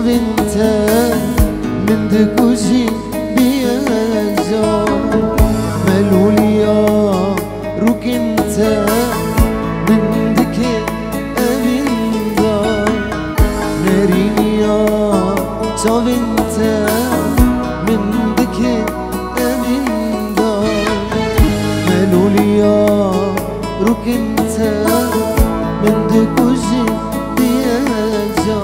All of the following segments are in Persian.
انت من دكوزي بيزا ملوليا روك انت من دكي أبندا نرينيا صاب انت من دكي أبندا ملوليا روك انت من دكوزي بيزا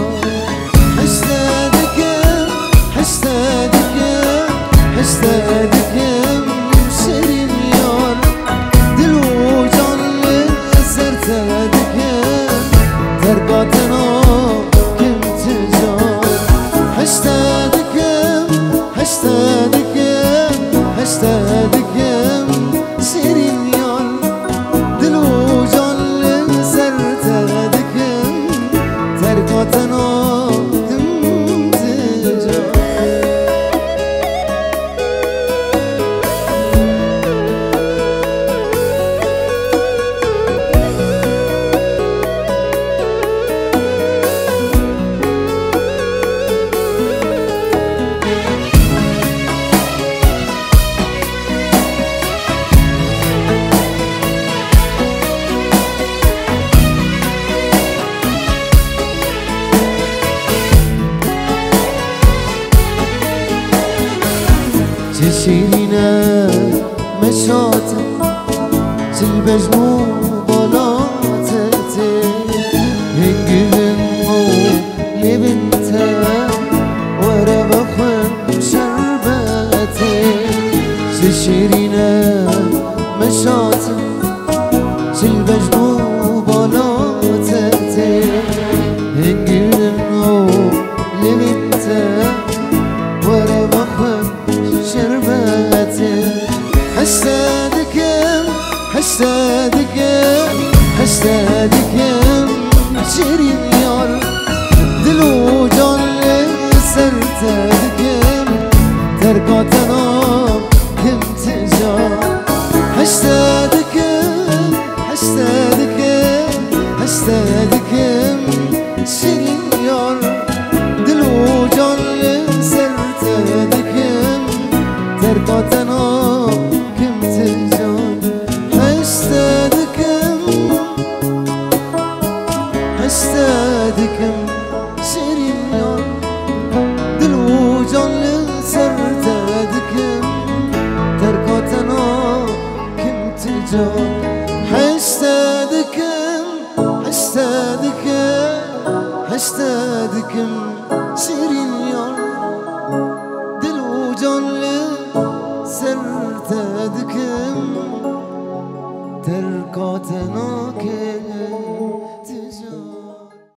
حستادكم سرين يار دل وجانlı sertadكم ترقاتنا كم تزار حستادكم سرين يار دل وجانlı sertadكم ترقاتنا شيرينا مشات تلبجمو بلاتتي هنجهم لبنتا ورا بخم شربتي شيرينا مشات تلبجمو بلاتتي هنجهم لبنتا ورا بخم شربتي حستادكم شيرين يار دل وجانlı sertadكم ترقاتنا كم تجار حستادكم شيرين يار دل وجانlı sertadكم ترقاتنا كم تجار حستادكم سيرين يار دل وجانlı sertadكم ترقاتنا كم تجار حستادكم سيرين يار دل وجانlı sertadكم ترقاتنا كم